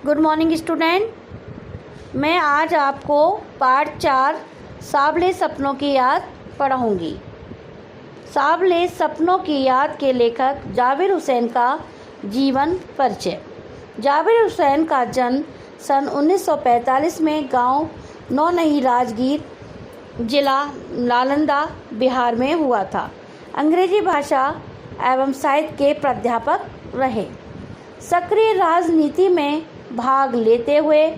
Good morning student. मैं आज आपको पार्ट 4 सांवले सपनों की याद पढ़ाऊँगी। सांवले सपनों की याद के लेखक जाबिर हुसैन का जीवन परिचय। जाबिर हुसैन का जन्म सन 1945 में गांव नौनही राजगीर, जिला नालंदा, बिहार में हुआ था। अंग्रेजी भाषा एवं साहित्य के प्राध्यापक रहे। सक्रिय राजनीति में भाग लेते हुए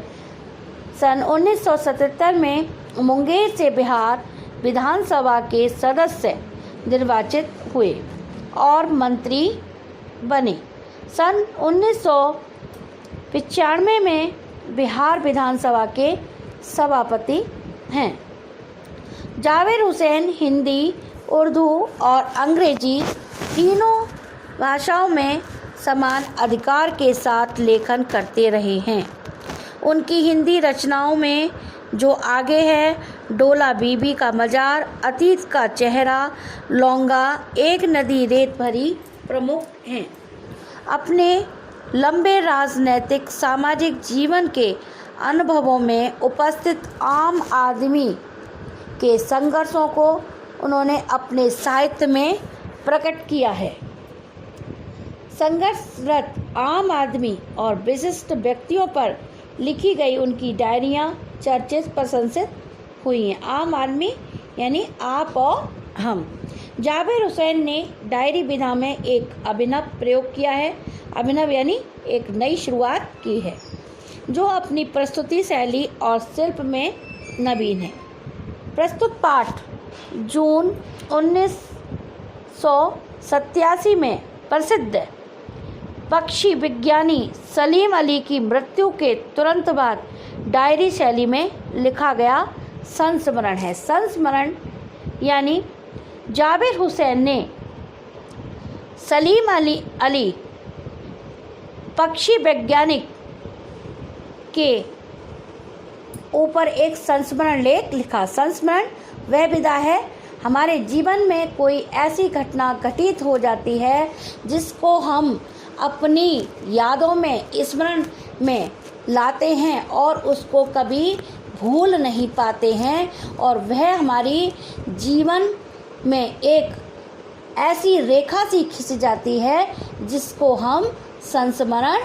सन 1977 में मुंगेर से बिहार विधानसभा के सदस्य निर्वाचित हुए और मंत्री बने। सन 1995 में बिहार विधानसभा के सभापति हैं। जाबिर हुसैन हिंदी, उर्दू और अंग्रेजी तीनों भाषाओं में समान अधिकार के साथ लेखन करते रहे हैं। उनकी हिंदी रचनाओं में जो आगे है, डोला बीबी का मजार, अतीत का चेहरा, लौंगा, एक नदी रेत भरी प्रमुख हैं। अपने लंबे राजनैतिक सामाजिक जीवन के अनुभवों में उपस्थित आम आदमी के संघर्षों को उन्होंने अपने साहित्य में प्रकट किया है। संघर्षरत आम आदमी और विशिष्ट व्यक्तियों पर लिखी गई उनकी डायरियाँ चर्चित प्रशंसित हुई हैं। आम आदमी यानी आप और हम। जाबिर हुसैन ने डायरी विधा में एक अभिनव प्रयोग किया है। अभिनव यानी एक नई शुरुआत की है, जो अपनी प्रस्तुति शैली और शिल्प में नवीन है। प्रस्तुत पाठ जून 1987 में प्रसिद्ध पक्षी विज्ञानी सलीम अली की मृत्यु के तुरंत बाद डायरी शैली में लिखा गया संस्मरण है। संस्मरण यानी जाबिर हुसैन ने सलीम अली पक्षी वैज्ञानिक के ऊपर एक संस्मरण लेख लिखा। संस्मरण वह विधा है, हमारे जीवन में कोई ऐसी घटना घटित हो जाती है जिसको हम अपनी यादों में, स्मरण में लाते हैं और उसको कभी भूल नहीं पाते हैं, और वह हमारी जीवन में एक ऐसी रेखा सी खिंच जाती है जिसको हम संस्मरण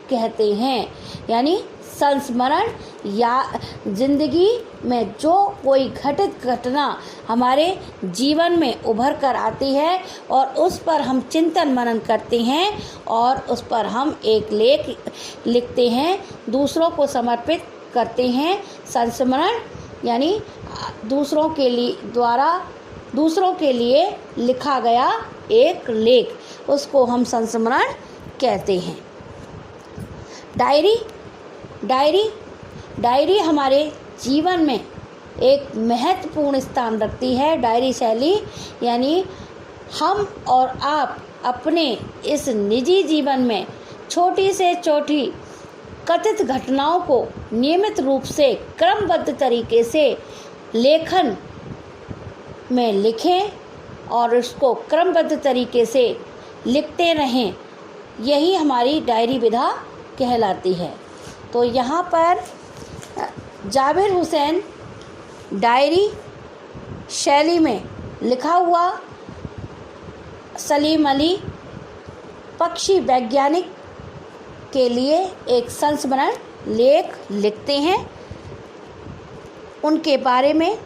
कहते हैं। यानी संस्मरण या जिंदगी में जो कोई घटित घटना हमारे जीवन में उभर कर आती है और उस पर हम चिंतन मनन करते हैं और उस पर हम एक लेख लिखते हैं, दूसरों को समर्पित करते हैं। संस्मरण यानी दूसरों के लिए लिखा गया एक लेख, उसको हम संस्मरण कहते हैं। डायरी हमारे जीवन में एक महत्वपूर्ण स्थान रखती है। डायरी शैली यानी हम और आप अपने इस निजी जीवन में छोटी से छोटी कथित घटनाओं को नियमित रूप से क्रमबद्ध तरीके से लेखन में लिखें और उसको क्रमबद्ध तरीके से लिखते रहें। यही हमारी डायरी विधा कहलाती है। तो यहाँ पर जाबिर हुसैन डायरी शैली में लिखा हुआ सलीम अली पक्षी वैज्ञानिक के लिए एक संस्मरण लेख लिखते हैं। उनके बारे में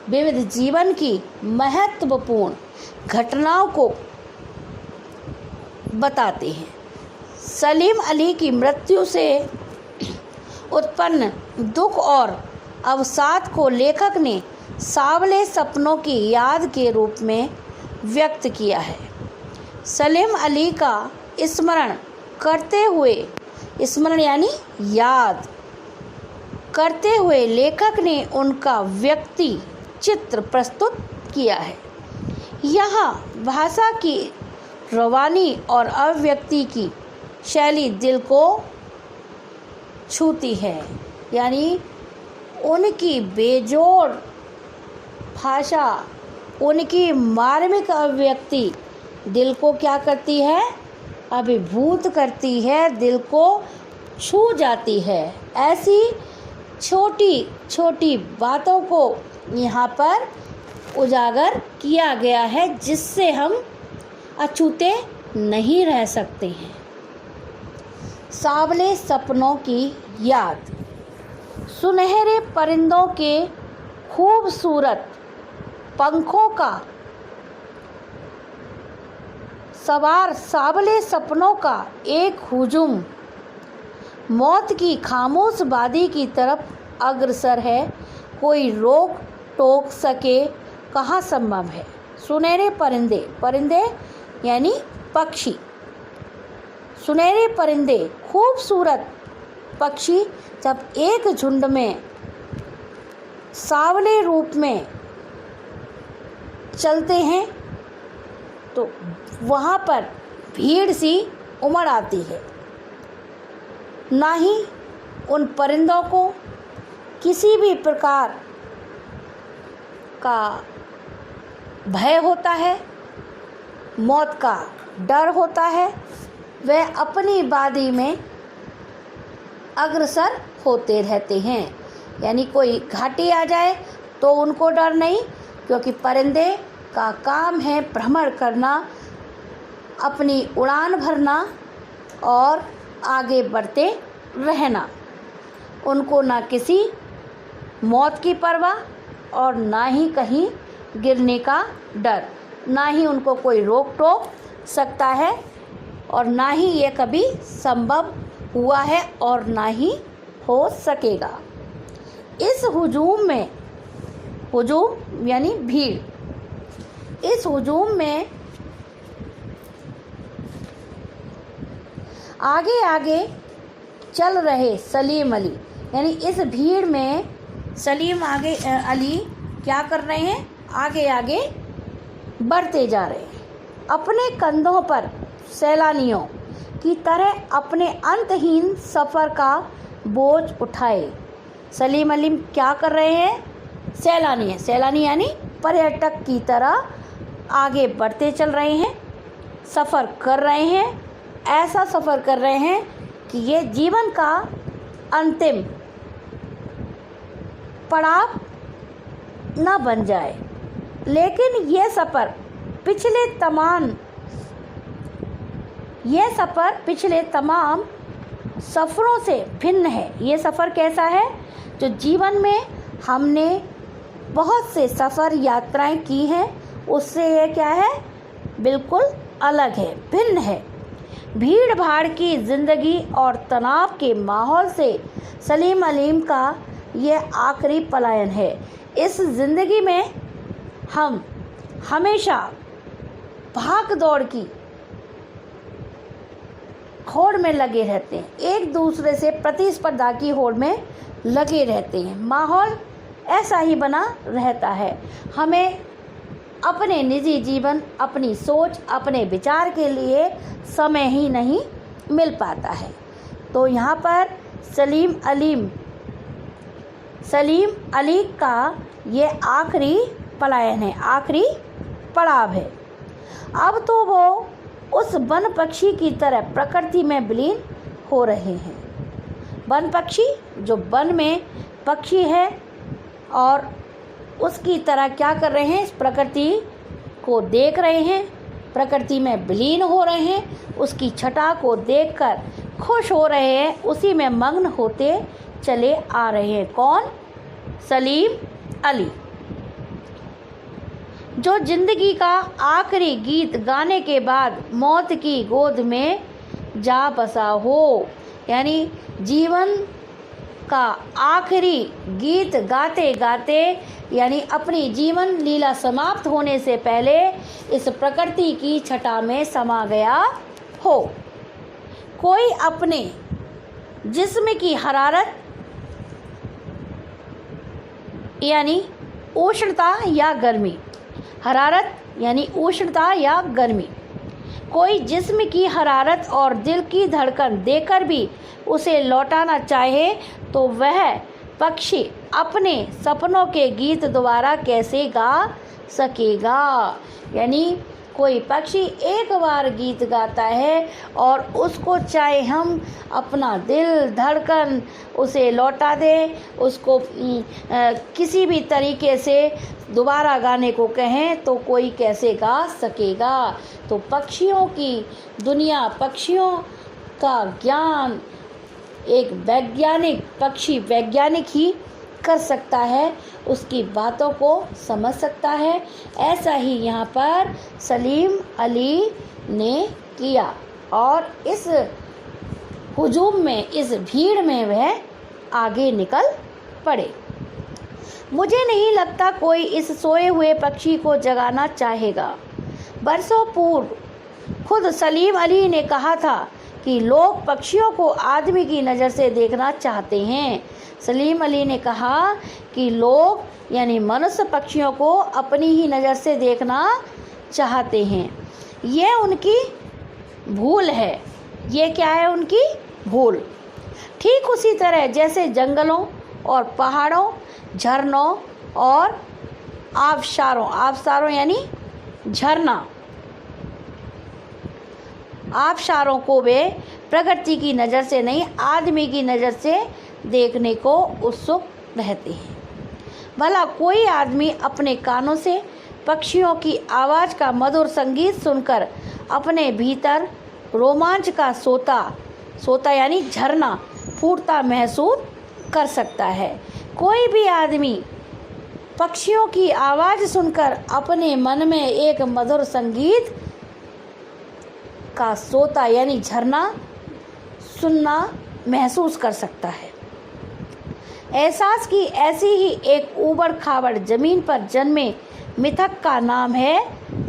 विविध जीवन की महत्वपूर्ण घटनाओं को बताते हैं। सलीम अली की मृत्यु से उत्पन्न दुख और अवसाद को लेखक ने सांवले सपनों की याद के रूप में व्यक्त किया है। सलीम अली का स्मरण करते हुए, स्मरण यानी याद करते हुए लेखक ने उनका व्यक्ति चित्र प्रस्तुत किया है। यहाँ भाषा की रवानी और अभिव्यक्ति की शैली दिल को छूती है। यानी उनकी बेजोड़ भाषा, उनकी मार्मिक अभिव्यक्ति दिल को क्या करती है? अभिभूत करती है, दिल को छू जाती है। ऐसी छोटी छोटी बातों को यहाँ पर उजागर किया गया है जिससे हम अछूते नहीं रह सकते हैं। सांवले सपनों की याद। सुनहरे परिंदों के खूबसूरत पंखों का सवार सांवले सपनों का एक हुजूम मौत की खामोश वादी की तरफ अग्रसर है। कोई रोक टोक सके कहाँ संभव है। सुनहरे परिंदे, परिंदे यानी पक्षी, सुनहरे परिंदे खूबसूरत पक्षी जब एक झुंड में सांवले रूप में चलते हैं तो वहाँ पर भीड़ सी उमड़ आती है। ना ही उन परिंदों को किसी भी प्रकार का भय होता है, मौत का डर होता है। वह अपनी वादी में अग्रसर होते रहते हैं। यानी कोई घाटी आ जाए तो उनको डर नहीं, क्योंकि परिंदे का काम है भ्रमण करना, अपनी उड़ान भरना और आगे बढ़ते रहना। उनको ना किसी मौत की परवाह और ना ही कहीं गिरने का डर, ना ही उनको कोई रोक टोक सकता है और ना ही ये कभी संभव हुआ है और ना ही हो सकेगा। इस हुजूम में, हुजूम यानी भीड़, इस हुजूम में आगे आगे चल रहे सलीम अली, यानी इस भीड़ में सलीम अली क्या कर रहे हैं, आगे आगे बढ़ते जा रहे हैं। अपने कंधों पर सैलानियों की तरह अपने अंतहीन सफ़र का बोझ उठाए सलीम अली क्या कर रहे हैं, सैलानी हैं, सैलानी यानी पर्यटक की तरह आगे बढ़ते चल रहे हैं, सफ़र कर रहे हैं। ऐसा सफ़र कर रहे हैं कि ये जीवन का अंतिम पड़ाव न बन जाए। लेकिन ये सफ़र पिछले तमाम सफ़रों से भिन्न है। ये सफ़र कैसा है, जो जीवन में हमने बहुत से सफ़र यात्राएं की हैं, उससे ये क्या है, बिल्कुल अलग है, भिन्न है। भीड़ भाड़ की ज़िंदगी और तनाव के माहौल से सलीम अलीम का ये आखिरी पलायन है। इस ज़िंदगी में हम हमेशा भाग दौड़ की होड़ में लगे रहते हैं, एक दूसरे से प्रतिस्पर्धा की होड़ में लगे रहते हैं। माहौल ऐसा ही बना रहता है। हमें अपने निजी जीवन, अपनी सोच, अपने विचार के लिए समय ही नहीं मिल पाता है। तो यहाँ पर सलीम अली का ये आखिरी पलायन है, आखिरी पड़ाव है। अब तो वो उस वन पक्षी की तरह प्रकृति में विलीन हो रहे हैं। वन पक्षी जो वन में पक्षी है और उसकी तरह क्या कर रहे हैं, इस प्रकृति को देख रहे हैं, प्रकृति में विलीन हो रहे हैं, उसकी छटा को देखकर खुश हो रहे हैं, उसी में मग्न होते चले आ रहे हैं। कौन, सलीम अली, जो जिंदगी का आखिरी गीत गाने के बाद मौत की गोद में जा बसा हो। यानी जीवन का आखिरी गीत गाते गाते, यानी अपनी जीवन लीला समाप्त होने से पहले इस प्रकृति की छटा में समा गया हो। कोई अपने जिस्म की हरारत यानी उष्णता या गर्मी, हरारत यानी उष्णता या गर्मी, कोई जिस्म की हरारत और दिल की धड़कन देकर भी उसे लौटाना चाहे तो वह पक्षी अपने सपनों के गीत दोबारा कैसे गा सकेगा। यानी कोई पक्षी एक बार गीत गाता है और उसको चाहे हम अपना दिल धड़कन उसे लौटा दें, उसको किसी भी तरीके से दोबारा गाने को कहें तो कोई कैसे गा सकेगा। तो पक्षियों की दुनिया, पक्षियों का ज्ञान एक वैज्ञानिक, पक्षी वैज्ञानिक ही कर सकता है, उसकी बातों को समझ सकता है। ऐसा ही यहाँ पर सलीम अली ने किया और इस हुजूम में, इस भीड़ में वह आगे निकल पड़े। मुझे नहीं लगता कोई इस सोए हुए पक्षी को जगाना चाहेगा। बरसों पूर्व खुद सलीम अली ने कहा था कि लोग पक्षियों को आदमी की नज़र से देखना चाहते हैं। सलीम अली ने कहा कि लोग यानी मनुष्य पक्षियों को अपनी ही नज़र से देखना चाहते हैं। ये उनकी भूल है। ये क्या है उनकी भूल? ठीक उसी तरह जैसे जंगलों और पहाड़ों, झरनों और आबशारों यानी झरना, आबशारों को वे प्रकृति की नज़र से नहीं, आदमी की नज़र से देखने को उत्सुक रहते हैं। भला कोई आदमी अपने कानों से पक्षियों की आवाज़ का मधुर संगीत सुनकर अपने भीतर रोमांच का सोता यानी झरना फूटता महसूस कर सकता है। कोई भी आदमी पक्षियों की आवाज़ सुनकर अपने मन में एक मधुर संगीत का सोता यानी झरना सुनना महसूस कर सकता है। एहसास की ऐसी ही एक ऊबड़ खाबड़ ज़मीन पर जन्मे मिथक का नाम है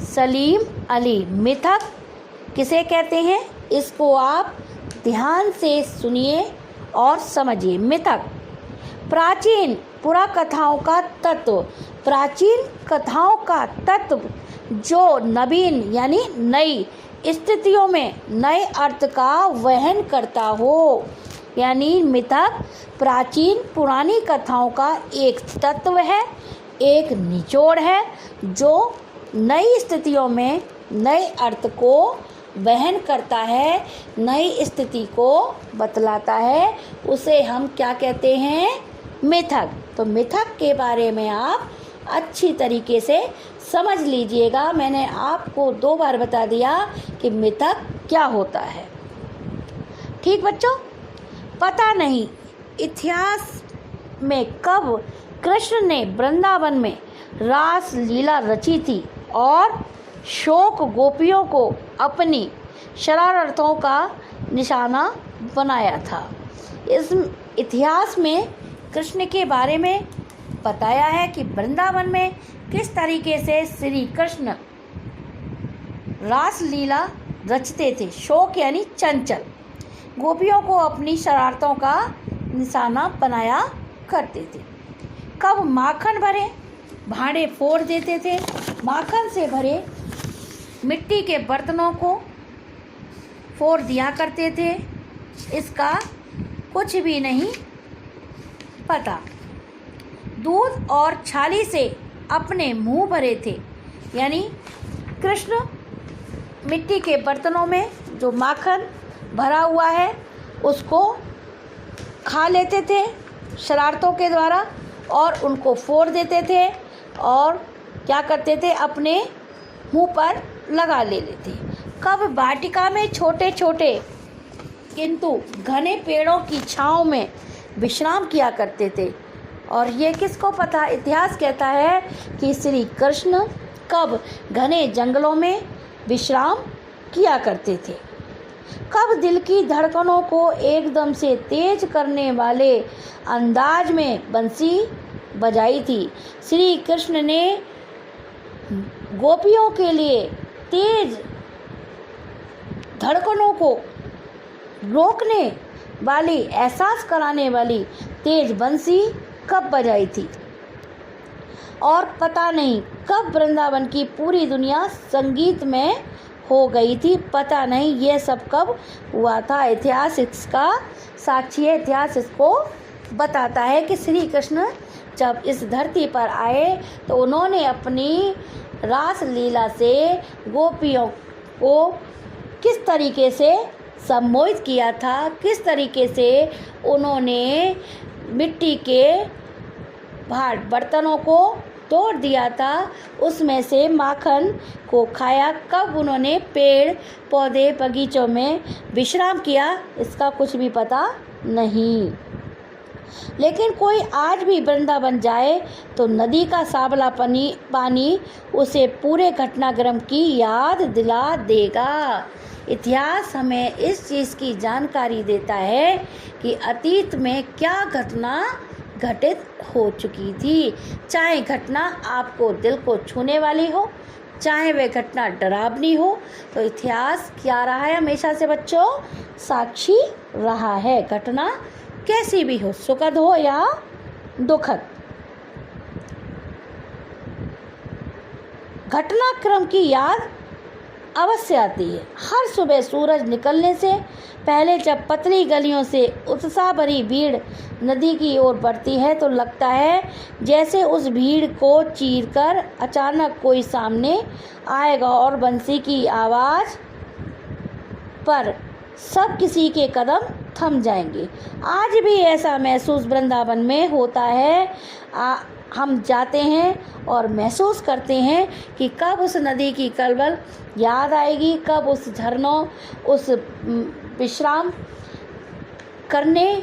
सलीम अली। मिथक किसे कहते हैं, इसको आप ध्यान से सुनिए और समझिए। मिथक प्राचीन पुराकथाओं का तत्व, प्राचीन कथाओं का तत्व जो नवीन यानी नई स्थितियों में नए अर्थ का वहन करता हो। यानी मिथक प्राचीन पुरानी कथाओं का एक तत्व है, एक निचोड़ है जो नई स्थितियों में नए अर्थ को वहन करता है, नई स्थिति को बतलाता है। उसे हम क्या कहते हैं, मिथक। तो मिथक के बारे में आप अच्छी तरीके से समझ लीजिएगा। मैंने आपको 2 बार बता दिया कि मिथक क्या होता है। ठीक बच्चों, पता नहीं इतिहास में कब कृष्ण ने वृंदावन में रास लीला रची थी और शोक गोपियों को अपनी शरारतों का निशाना बनाया था। इस इतिहास में कृष्ण के बारे में बताया है कि वृंदावन में किस तरीके से श्री कृष्ण रास लीला रचते थे। शोक यानी चंचल, गोपियों को अपनी शरारतों का निशाना बनाया करते थे। कब माखन भरे भांडे फोड़ देते थे, माखन से भरे मिट्टी के बर्तनों को फोड़ दिया करते थे, इसका कुछ भी नहीं पता। दूध और छाली से अपने मुंह भरे थे, यानी कृष्ण मिट्टी के बर्तनों में जो माखन भरा हुआ है उसको खा लेते थे शरारतों के द्वारा और उनको फोड़ देते थे और क्या करते थे, अपने मुंह पर लगा लेते थे। कब वाटिका में छोटे छोटे किंतु घने पेड़ों की छांव में विश्राम किया करते थे। और ये किसको पता, इतिहास कहता है कि श्री कृष्ण कब घने जंगलों में विश्राम किया करते थे। कब दिल की धड़कनों को एकदम से तेज करने वाले अंदाज में बंसी बजाई थी। श्री कृष्ण ने गोपियों के लिए तेज धड़कनों को रोकने वाली, एहसास कराने वाली तेज बंसी कब बजाई थी। और पता नहीं कब वृंदावन की पूरी दुनिया संगीत में हो गई थी। पता नहीं ये सब कब हुआ था। इतिहास इसका साक्षी है। इतिहास इसको बताता है कि श्री कृष्ण जब इस धरती पर आए तो उन्होंने अपनी रास लीला से गोपियों को किस तरीके से सम्मोहित किया था, किस तरीके से उन्होंने मिट्टी के भाट बर्तनों को तोड़ दिया था, उसमें से माखन को खाया, कब उन्होंने पेड़ पौधे बगीचों में विश्राम किया, इसका कुछ भी पता नहीं। लेकिन कोई आज भी वृंदावन जाए तो नदी का सांवला पानी उसे पूरे घटनाक्रम की याद दिला देगा। इतिहास हमें इस चीज़ की जानकारी देता है कि अतीत में क्या घटना घटित हो चुकी थी। चाहे घटना आपको दिल को छूने वाली हो, चाहे वह घटना डरावनी हो, तो इतिहास क्या रहा है हमेशा से बच्चों? साक्षी रहा है। घटना कैसी भी हो, सुखद हो या दुखद, घटनाक्रम की याद अवश्य आती है। हर सुबह सूरज निकलने से पहले जब पतली गलियों से उत्साह भरी भीड़ नदी की ओर बढ़ती है तो लगता है जैसे उस भीड़ को चीरकर अचानक कोई सामने आएगा और बंसी की आवाज़ पर सब किसी के कदम थम जाएंगे। आज भी ऐसा महसूस वृंदावन में होता है। हम जाते हैं और महसूस करते हैं कि कब उस नदी की कलबल याद आएगी, कब उस झरनों, उस विश्राम करने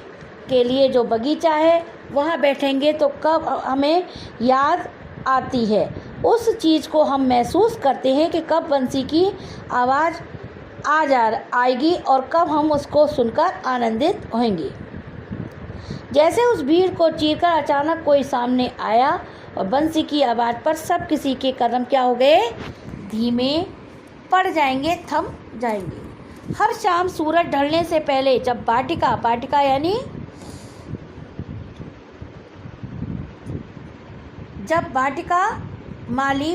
के लिए जो बगीचा है वहाँ बैठेंगे तो कब हमें याद आती है। उस चीज़ को हम महसूस करते हैं कि कब बंसी की आवाज़ आएगी और कब हम उसको सुनकर आनंदित होंगे। जैसे उस भीड़ को चीरकर अचानक कोई सामने आया और बंसी की आवाज़ पर सब किसी के कदम क्या हो गए? धीमे पड़ जाएंगे, थम जाएंगे। हर शाम सूरज ढलने से पहले जब वाटिका यानी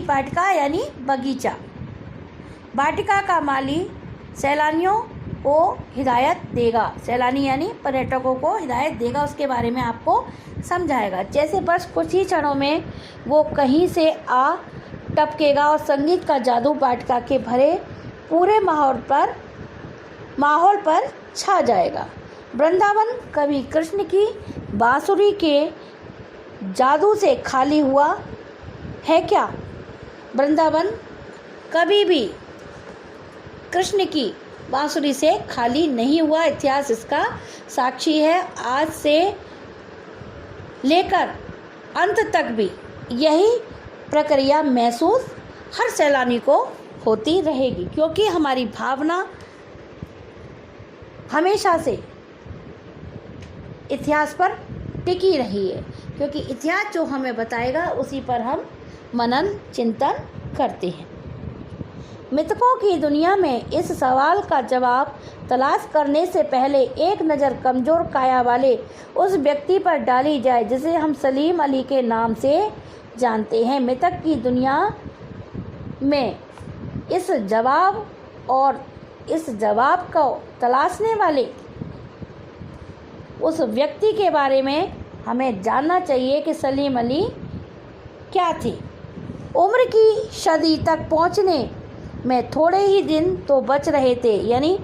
वाटिका यानी बगीचा, वाटिका का माली सैलानियों को हिदायत देगा, सैलानी यानी पर्यटकों को हिदायत देगा, उसके बारे में आपको समझाएगा। जैसे बस कुछ ही क्षणों में वो कहीं से आ टपकेगा और संगीत का जादू वाटिका के भरे पूरे माहौल पर छा जाएगा। वृंदावन कभी कृष्ण की बांसुरी के जादू से खाली हुआ है क्या? वृंदावन कभी भी कृष्ण की बांसुरी से खाली नहीं हुआ। इतिहास इसका साक्षी है। आज से लेकर अंत तक भी यही प्रक्रिया महसूस हर सैलानी को होती रहेगी, क्योंकि हमारी भावना हमेशा से इतिहास पर टिकी रही है, क्योंकि इतिहास जो हमें बताएगा उसी पर हम मनन चिंतन करते हैं। मिथकों की दुनिया में इस सवाल का जवाब तलाश करने से पहले एक नज़र कमज़ोर काया वाले उस व्यक्ति पर डाली जाए जिसे हम सलीम अली के नाम से जानते हैं। मिथक की दुनिया में इस जवाब को तलाशने वाले उस व्यक्ति के बारे में हमें जानना चाहिए कि सलीम अली क्या थे। उम्र की सदी तक पहुंचने में थोड़े ही दिन तो बच रहे थे, यानी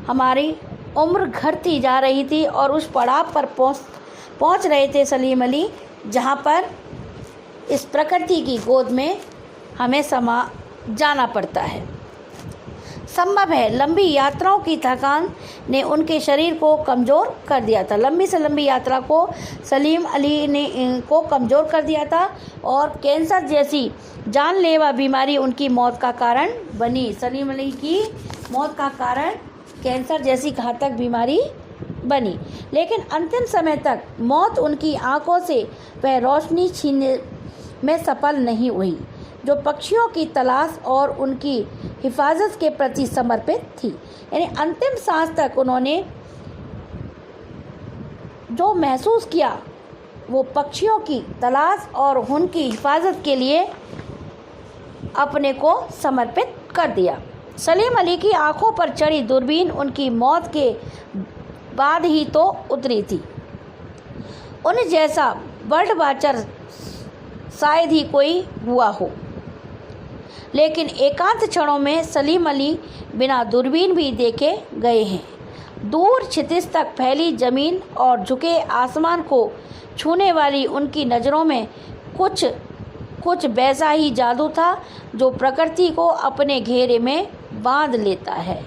हमारी उम्र घटती जा रही थी और उस पड़ाव पर पहुंच रहे थे सलीम अली जहां पर इस प्रकृति की गोद में हमें समा जाना पड़ता है। संभव है लंबी यात्राओं की थकान ने उनके शरीर को कमज़ोर कर दिया था। लंबी से लंबी यात्रा को सलीम अली ने को कमज़ोर कर दिया था और कैंसर जैसी जानलेवा बीमारी उनकी मौत का कारण बनी। सलीम अली की मौत का कारण कैंसर जैसी घातक बीमारी बनी, लेकिन अंतिम समय तक मौत उनकी आंखों से वह रोशनी छीनने में सफल नहीं हुई जो पक्षियों की तलाश और उनकी हिफाजत के प्रति समर्पित थी। यानी अंतिम सांस तक उन्होंने जो महसूस किया वो पक्षियों की तलाश और उनकी हिफाजत के लिए अपने को समर्पित कर दिया। सलीम अली की आंखों पर चढ़ी दूरबीन उनकी मौत के बाद ही तो उतरी थी। उन जैसा बर्ड वाचर शायद ही कोई हुआ हो। लेकिन एकांत क्षणों में सलीम अली बिना दूरबीन भी देखे गए हैं। दूर क्षितिज तक फैली जमीन और झुके आसमान को छूने वाली उनकी नज़रों में कुछ वैसा ही जादू था जो प्रकृति को अपने घेरे में बांध लेता है।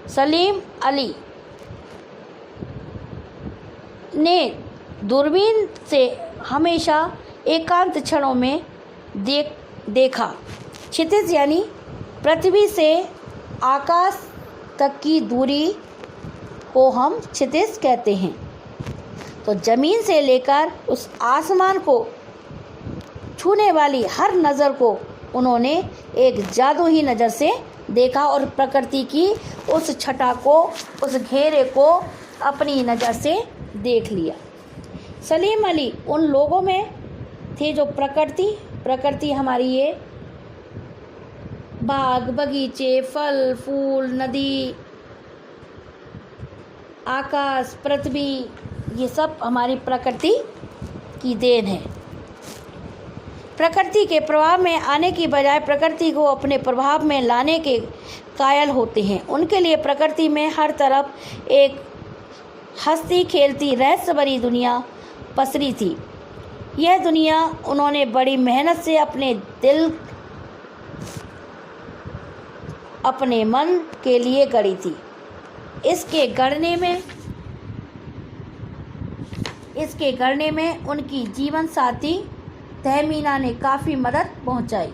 सलीम अली ने दूरबीन से हमेशा एकांत क्षणों में देखा। क्षितिज यानी पृथ्वी से आकाश तक की दूरी को हम क्षितिज कहते हैं। तो ज़मीन से लेकर उस आसमान को छूने वाली हर नज़र को उन्होंने एक जादू ही नज़र से देखा और प्रकृति की उस छटा को, उस घेरे को अपनी नज़र से देख लिया। सलीम अली उन लोगों में थे जो प्रकृति हमारी ये बाग बगीचे, फल फूल, नदी, आकाश, पृथ्वी, ये सब हमारी प्रकृति की देन है। प्रकृति के प्रभाव में आने की बजाय प्रकृति को अपने प्रभाव में लाने के कायल होते हैं। उनके लिए प्रकृति में हर तरफ एक हंसती खेलती रहस्य भरी दुनिया पसरी थी। यह दुनिया उन्होंने बड़ी मेहनत से अपने दिल, अपने मन के लिए गढ़ी थी। इसके गढ़ने में उनकी जीवन साथी तहमीना ने काफ़ी मदद पहुंचाई।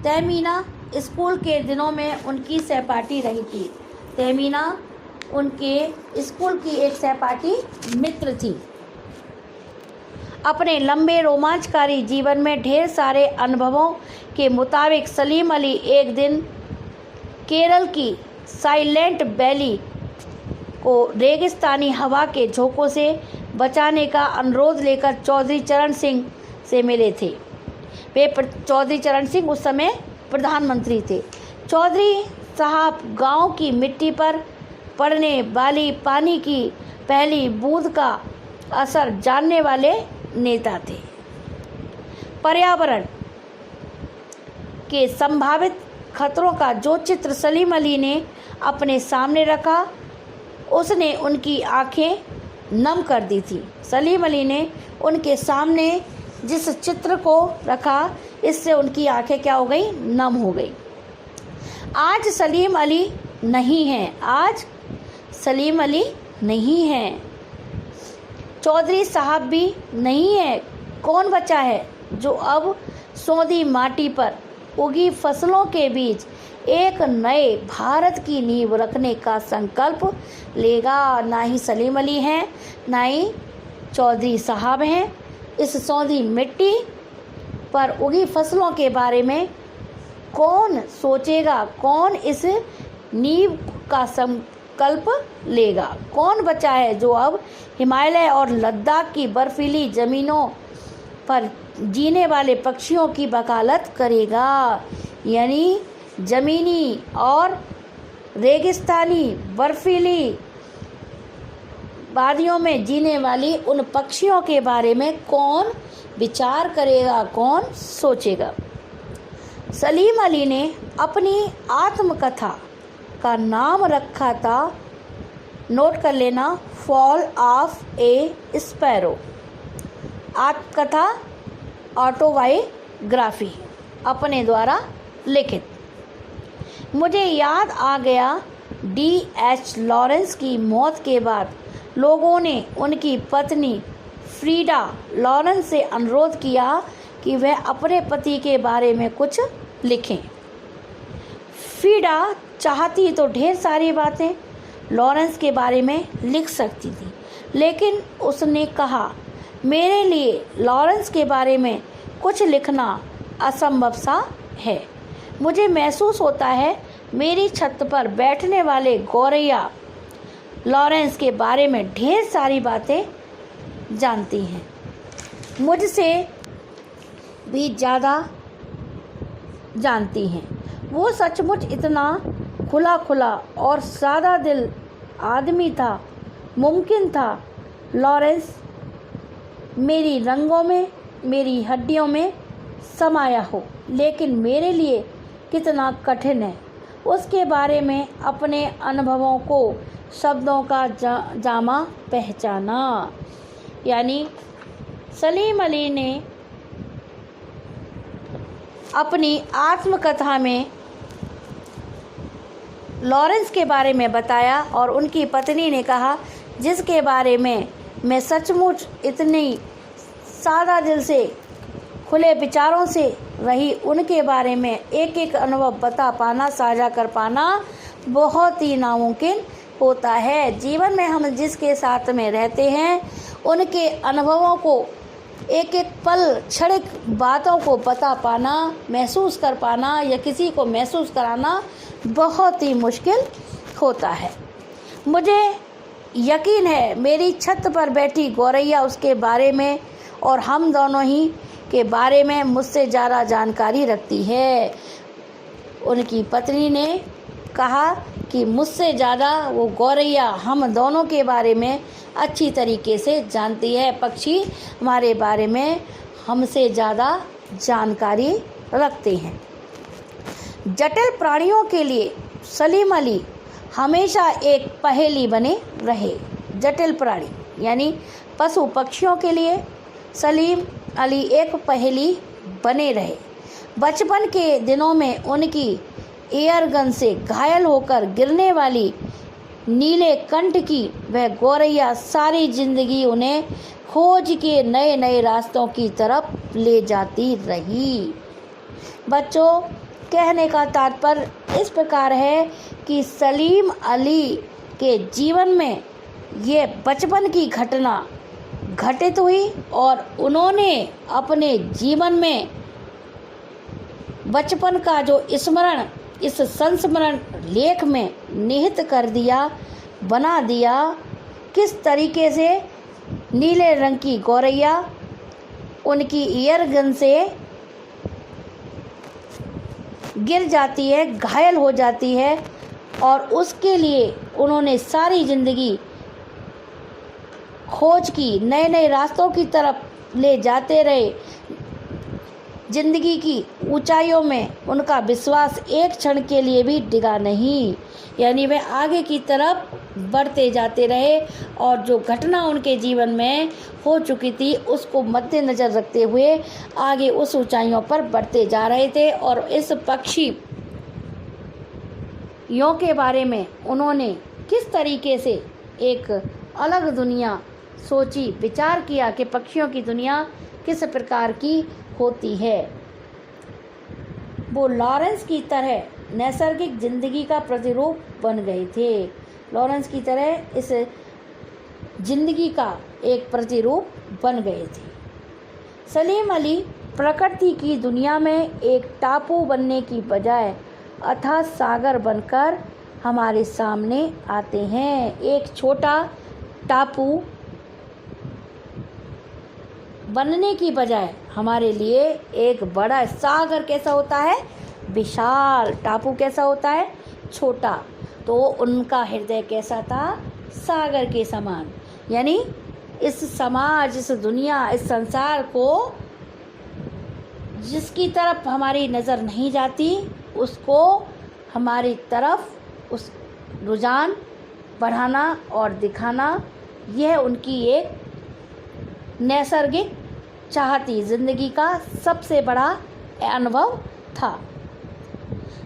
तहमीना स्कूल के दिनों में उनकी सहपाठी रही थी। तहमीना उनके स्कूल की एक सहपाठी मित्र थी। अपने लंबे रोमांचकारी जीवन में ढेर सारे अनुभवों के मुताबिक सलीम अली एक दिन केरल की साइलेंट वैली को रेगिस्तानी हवा के झोंकों से बचाने का अनुरोध लेकर चौधरी चरण सिंह से मिले थे। चौधरी चरण सिंह उस समय प्रधानमंत्री थे। चौधरी साहब गांव की मिट्टी पर पड़ने वाली पानी की पहली बूंद का असर जानने वाले नेता थे। पर्यावरण के संभावित खतरों का जो चित्र सलीम अली ने अपने सामने रखा, उसने उनकी आंखें नम कर दी थी। सलीम अली ने उनके सामने जिस चित्र को रखा, इससे उनकी आंखें क्या हो गई? नम हो गई। आज सलीम अली नहीं हैं। आज सलीम अली नहीं हैं। चौधरी साहब भी नहीं है। कौन बचा है जो अब सौंधी माटी पर उगी फसलों के बीच एक नए भारत की नींव रखने का संकल्प लेगा? ना ही सलीम अली हैं, ना ही चौधरी साहब हैं। इस सौंधी मिट्टी पर उगी फसलों के बारे में कौन सोचेगा? कौन इस नींव का संकल्प लेगा? कौन बचा है जो अब हिमालय और लद्दाख की बर्फीली ज़मीनों पर जीने वाले पक्षियों की वकालत करेगा? यानी ज़मीनी और रेगिस्तानी बर्फीली वादियों में जीने वाली उन पक्षियों के बारे में कौन विचार करेगा? कौन सोचेगा? सलीम अली ने अपनी आत्मकथा का नाम रखा था, नोट कर लेना, फॉल ऑफ ए स्पैरो। आत्मकथा, ऑटोबायोग्राफी, अपने द्वारा लिखित। मुझे याद आ गया D.H. लॉरेंस की मौत के बाद लोगों ने उनकी पत्नी फ्रीडा लॉरेंस से अनुरोध किया कि वह अपने पति के बारे में कुछ लिखें। फ्रीडा चाहती तो ढेर सारी बातें लॉरेंस के बारे में लिख सकती थी, लेकिन उसने कहा, मेरे लिए लॉरेंस के बारे में कुछ लिखना असंभव सा है। मुझे महसूस होता है मेरी छत पर बैठने वाले गौरैया लॉरेंस के बारे में ढेर सारी बातें जानती हैं, मुझसे भी ज़्यादा जानती हैं। वो सचमुच इतना खुला खुला और सादा दिल आदमी था। मुमकिन था लॉरेंस मेरी रंगों में, मेरी हड्डियों में समाया हो, लेकिन मेरे लिए कितना कठिन है, उसके बारे में अपने अनुभवों को शब्दों का जामा पहचाना। यानी सलीम अली ने अपनी आत्मकथा में लॉरेंस के बारे में बताया और उनकी पत्नी ने कहा, जिसके बारे में मैं सचमुच इतनी सादा दिल से खुले विचारों से रही, उनके बारे में एक एक अनुभव बता पाना, साझा कर पाना बहुत ही नामुमकिन होता है। जीवन में हम जिसके साथ में रहते हैं उनके अनुभवों को, एक एक पल क्षणिक बातों को बता पाना, महसूस कर पाना या किसी को महसूस कराना बहुत ही मुश्किल होता है। मुझे यकीन है मेरी छत पर बैठी गौरैया उसके बारे में और हम दोनों ही के बारे में मुझसे ज़्यादा जानकारी रखती है। उनकी पत्नी ने कहा कि मुझसे ज़्यादा वो गौरैया हम दोनों के बारे में अच्छी तरीके से जानती है। पक्षी हमारे बारे में हमसे ज़्यादा जानकारी रखते हैं। जटिल प्राणियों के लिए सलीम अली हमेशा एक पहेली बने रहे। जटिल प्राणी यानी पशु पक्षियों के लिए सलीम अली एक पहेली बने रहे। बचपन के दिनों में उनकी एयर गन से घायल होकर गिरने वाली नीले कंठ की वह गौरैया सारी जिंदगी उन्हें खोज के नए नए रास्तों की तरफ ले जाती रही। बच्चों, कहने का तात्पर्य इस प्रकार है कि सलीम अली के जीवन में ये बचपन की घटना घटित हुई और उन्होंने अपने जीवन में बचपन का जो स्मरण इस संस्मरण लेख में निहित कर दिया, बना दिया। किस तरीके से नीले रंग की गौरैया उनकी ईयर गन से गिर जाती है, घायल हो जाती है और उसके लिए उन्होंने सारी ज़िंदगी खोज की, नए नए रास्तों की तरफ ले जाते रहे। जिंदगी की ऊंचाइयों में उनका विश्वास एक क्षण के लिए भी डिगा नहीं, यानी वे आगे की तरफ बढ़ते जाते रहे और जो घटना उनके जीवन में हो चुकी थी उसको मद्देनज़र रखते हुए आगे उस ऊंचाइयों पर बढ़ते जा रहे थे। और इस पक्षियों के बारे में उन्होंने किस तरीके से एक अलग दुनिया सोची, विचार किया कि पक्षियों की दुनिया किस प्रकार की होती है। वो लॉरेंस की तरह नैसर्गिक जिंदगी का प्रतिरूप बन गए थे। लॉरेंस की तरह इस जिंदगी का एक प्रतिरूप बन गए थे। सलीम अली प्रकृति की दुनिया में एक टापू बनने की बजाय अथाह सागर बनकर हमारे सामने आते हैं। एक छोटा टापू बनने की बजाय हमारे लिए एक बड़ा सागर कैसा होता है, विशाल। टापू कैसा होता है, छोटा। तो उनका हृदय कैसा था, सागर के समान। यानी इस समाज, इस दुनिया, इस संसार को जिसकी तरफ हमारी नज़र नहीं जाती उसको हमारी तरफ उस रुझान बढ़ाना और दिखाना, यह उनकी एक नैसर्गिक चाहती ज़िंदगी का सबसे बड़ा अनुभव था।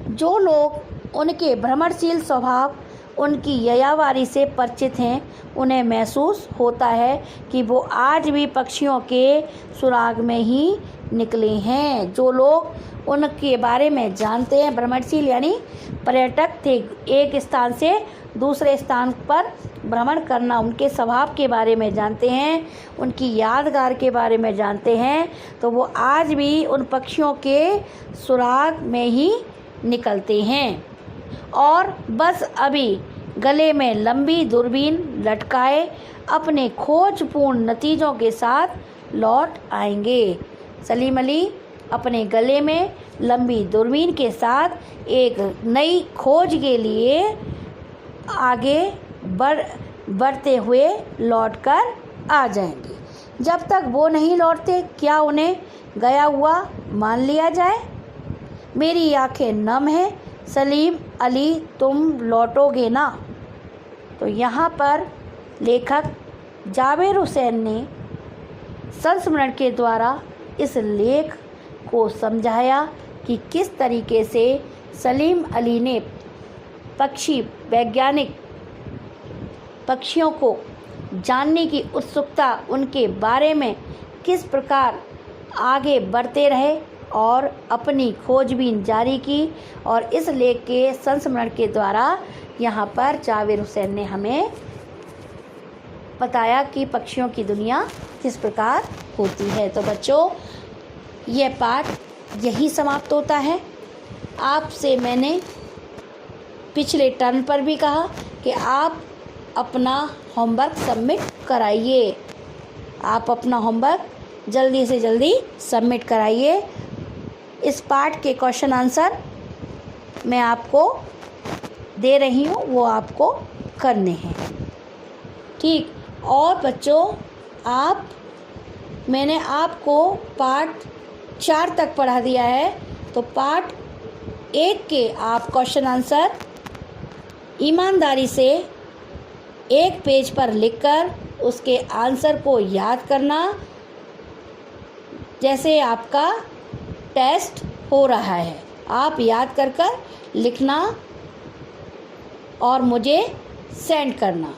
जो लोग उनके भ्रमणशील स्वभाव, उनकी यायावारी से परिचित हैं, उन्हें महसूस होता है कि वो आज भी पक्षियों के सुराग में ही निकले हैं। जो लोग उनके बारे में जानते हैं, भ्रमणशील यानी पर्यटक थे, एक स्थान से दूसरे स्थान पर भ्रमण करना, उनके स्वभाव के बारे में जानते हैं, उनकी यादगार के बारे में जानते हैं, तो वो आज भी उन पक्षियों के सुराग में ही निकलते हैं और बस अभी गले में लंबी दूरबीन लटकाए अपने खोजपूर्ण नतीजों के साथ लौट आएंगे। सलीम अली अपने गले में लंबी दूरबीन के साथ एक नई खोज के लिए आगे बढ़ते हुए लौटकर आ जाएंगे। जब तक वो नहीं लौटते, क्या उन्हें गया हुआ मान लिया जाए? मेरी आंखें नम हैं, सलीम अली तुम लौटोगे ना। तो यहाँ पर लेखक जावेद हुसैन ने संस्मरण के द्वारा इस लेख को समझाया कि किस तरीके से सलीम अली ने पक्षी वैज्ञानिक पक्षियों को जानने की उत्सुकता उनके बारे में किस प्रकार आगे बढ़ते रहे और अपनी खोजबीन जारी की। और इस लेख के संस्मरण के द्वारा यहाँ पर जावेद हुसैन ने हमें बताया कि पक्षियों की दुनिया किस प्रकार होती है। तो बच्चों, यह पाठ यही समाप्त होता है। आपसे मैंने पिछले टर्न पर भी कहा कि आप अपना होमवर्क सबमिट कराइए। आप अपना होमवर्क जल्दी से जल्दी सबमिट कराइए। इस पाठ के क्वेश्चन आंसर मैं आपको दे रही हूँ, वो आपको करने हैं। ठीक। और बच्चों, मैंने आपको पार्ट 4 तक पढ़ा दिया है, तो पार्ट 1 के आप क्वेश्चन आंसर ईमानदारी से एक पेज पर लिखकर उसके आंसर को याद करना, जैसे आपका टेस्ट हो रहा है। आप याद कर लिखना और मुझे सेंड करना।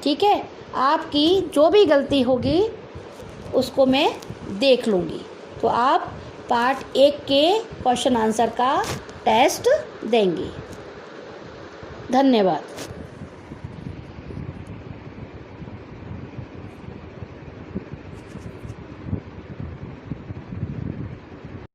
ठीक है। आपकी जो भी गलती होगी उसको मैं देख लूँगी। तो आप पार्ट 1 के क्वेश्चन आंसर का टेस्ट देंगी। धन्यवाद।